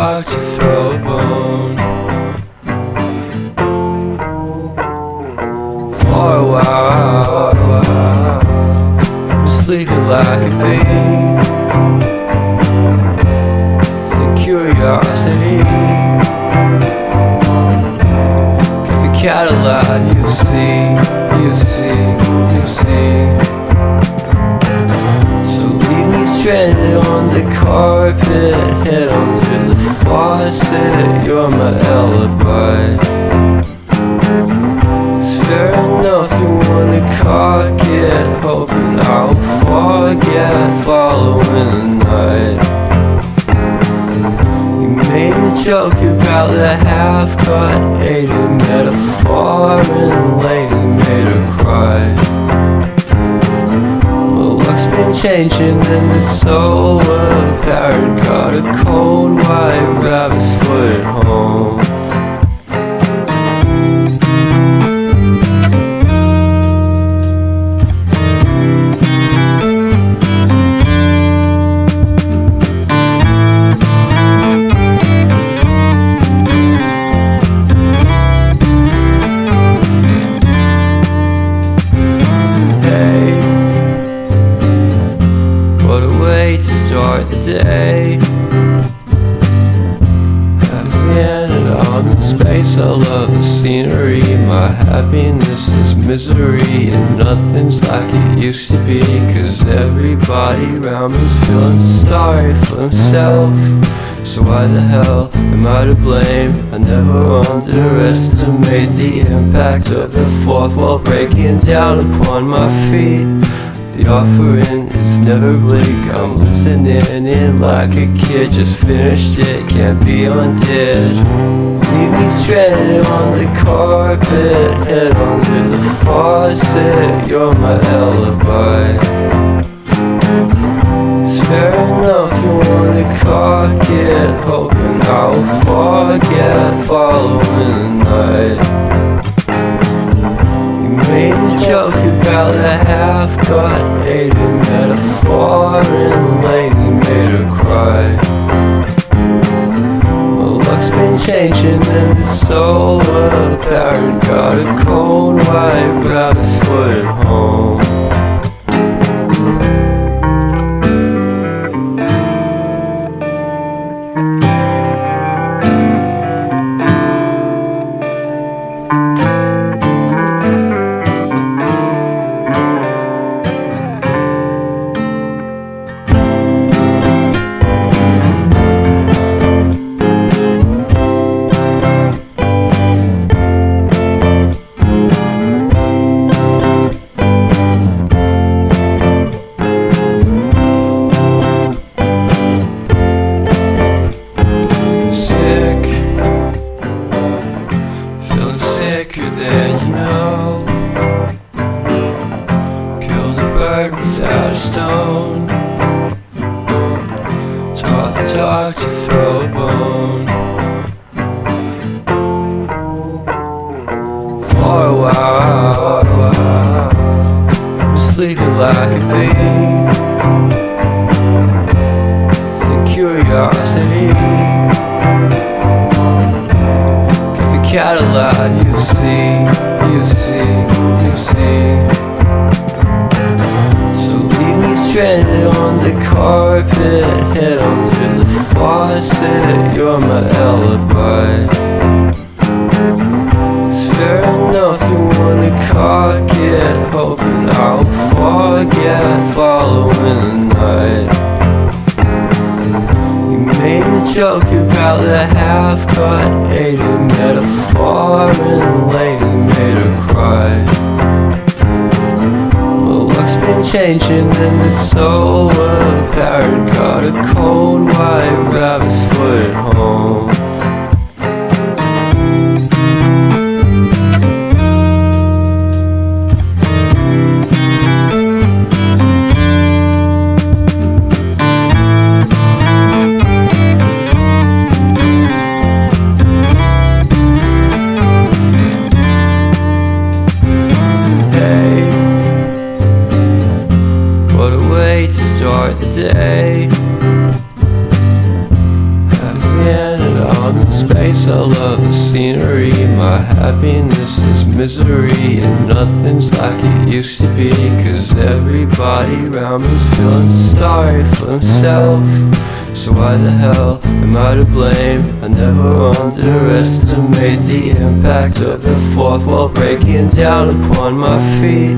talk to throw a bone. For a while, I'm sleeping like a babe. The curiosity, give the cat a light. You see, you see, you see. So leave me stranded on the carpet, head onto the faucet. You're my alibi. Fair enough, you wanna cock it, hoping I'll forget, following the night. You made a joke about the half-cut, ate a metaphor, and lady made her cry. Well, luck's been changing and it's so apparent. Got a cold white rabbit's foot at home. What a way to start the day. Having standing on in space, I love the scenery. My happiness is misery, and nothing's like it used to be. Cause everybody around me's feeling sorry for himself. So why the hell am I to blame? I never underestimate the impact of the fourth wall breaking down upon my feet. The offering is never bleak. I'm listening in like a kid, just finished it, can't be undid. Leave me stranded on the carpet, head onto the faucet. You're my alibi. It's fair enough, you wanna cock it, hoping I'll forget, following the night. Made a joke about the half-cut, ate a metaphor, and lady made her cry. Well, luck's been changing and it's so apparent. Got a cold white rabbit's foot at home. Sicker than you know. Killed a bird without a stone. Talk the talk to throw a bone. For a while, I'm sleeping like a babe. The curiosity, cat a lot. You see, you see, you see. So leave me stranded on the carpet, head onto the faucet. You're my alibi. It's fair enough, you wanna cock it, hoping I'll forget, following the night. You made a joke about the half-cut, ate a metaphor, and lady made her cry. Well, luck's been changing and it's so apparent. Got a cold white rabbit's foot at home. What a way to start the day. space, I love the scenery. My happiness is misery, and nothing's like it used to be. Cause everybody around me's feeling sorry for himself. So why the hell am I to blame? I never underestimate the impact of the fourth wall breaking down upon my feet.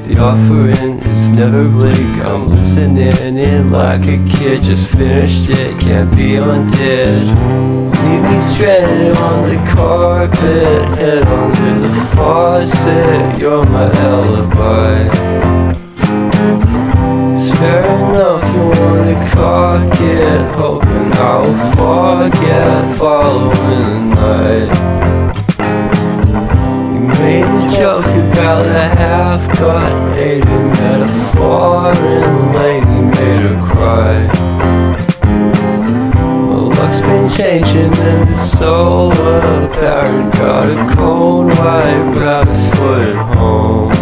The offering is never bleak. I'm listening in like a kid, just finished it, can't be undid. Leave me stranded on the carpet, head under the faucet. You're my alibi. It's fair enough, you wanna cock it, hoping I'll forget following the night. Made a joke about a half-cut dated metaphor, and lately made her cry. My luck's been changing and it's so apparent. Got a cold white rabbit's foot at home.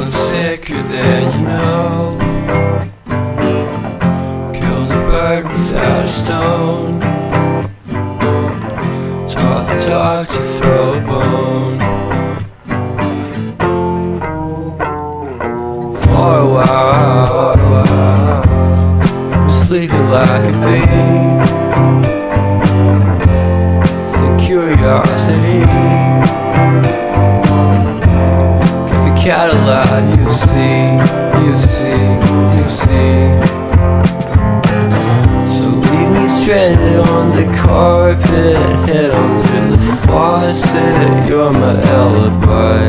Sicker than you know. Killed a bird without a stone. Taught the dog to throw a bone. For a while, I'm sleeping like a bee. The curiosity. Cadillac, you see. So leave me stranded on the carpet, head under the faucet. You're my alibi.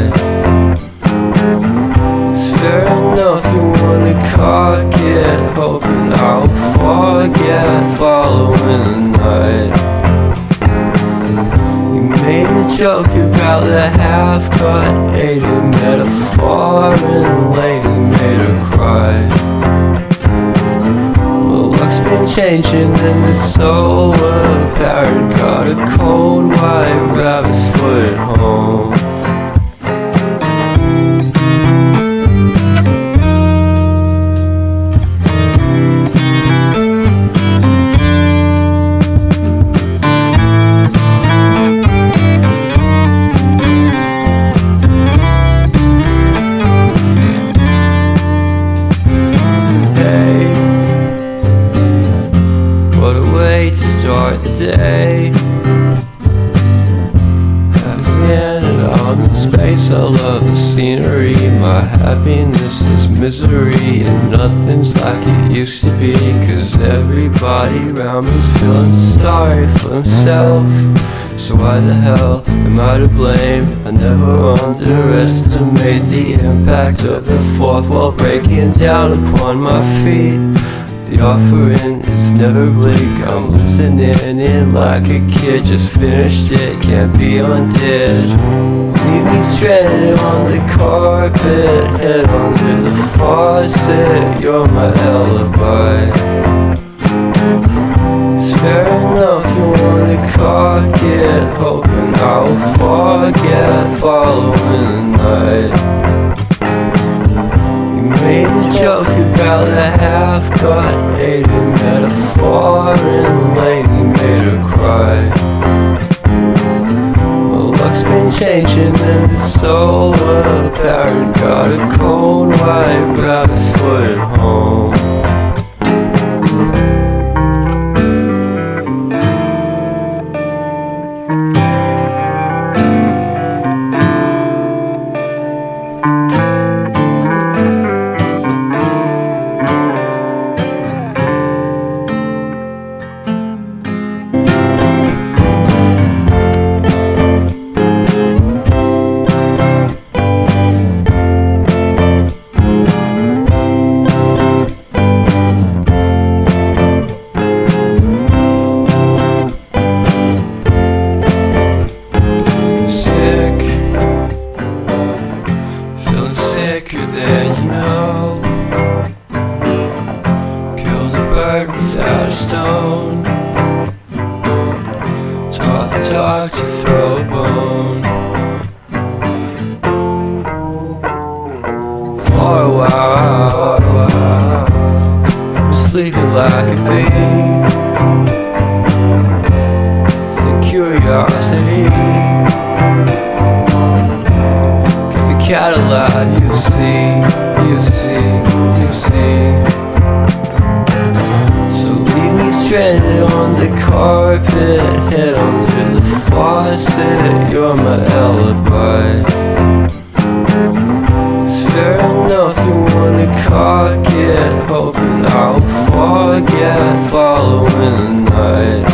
It's fair enough, you wanna cock it, hoping I'll forget following the night. You made a joke about the half-cut dated metaphor, and lately made her cry. My luck's been changing and it's so apparent. Got a cold white rabbit's foot at home. To start the day, I've standing on the space, I love the scenery. My happiness is misery, and nothing's like it used to be. Cause everybody around me's feeling sorry for himself. So why the hell am I to blame? I never underestimate the impact of the fourth wall breaking down upon my feet. The offering is never bleak. I'm listening in like a kid, just finished it, can't be undid. Leave me stranded on the carpet, head under the faucet. You're my alibi. It's fair enough, you wanna cock it, hoping I'll forget following the night. Made a joke about a half-cut dated metaphor, and lately made her cry. My luck's been changing and it's so apparent. Got a cold white rabbit's foot at home. throw a bone. For a while, sleeping like a bee. The curiosity, give the cat a laugh. You see, you see, you see. So leave me stranded on the carpet, head onto the faucet. You're my alibi. It's fair enough you wanna cock it, hoping I'll forget following the night.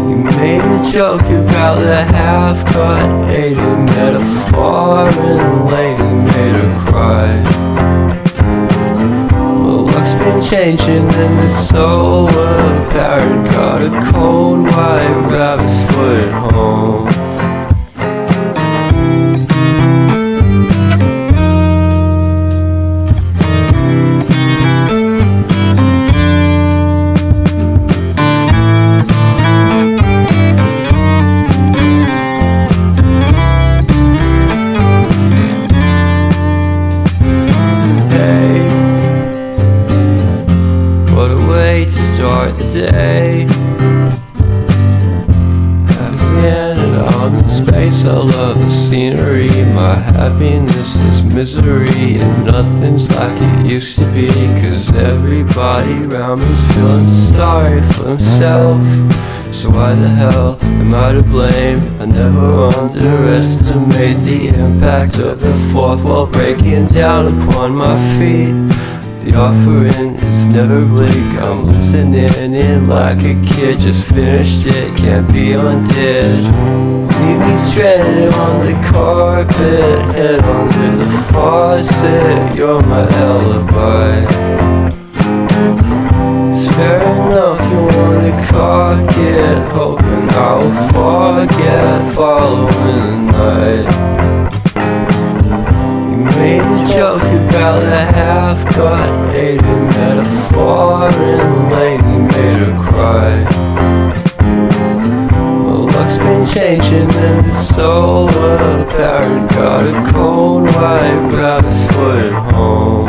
You made a joke about the half-cut, ate a metaphor and lady made her cry. Well, luck's been changing and it's so apparent. Got a cold white rabbit's foot at home. What a way to start the day. I've standing on the space. I love the scenery. My happiness is misery, and nothing's like it used to be. 'Cause everybody around me's feeling sorry for himself. So why the hell am I to blame? I never underestimate the impact of the fourth wall breaking down upon my feet. The offering is never bleak. I'm listening in like a kid. Just finished it, can't be undid. Leave me stranded on the carpet, head onto the faucet. You're my alibi. It's fair enough you wanna cock it, hoping I'll forget following the night. Made a joke about the half-cut, ate a metaphor and lady made her cry. Well, luck's been changing and it's so apparent. Got a cold white rabbit's foot at home.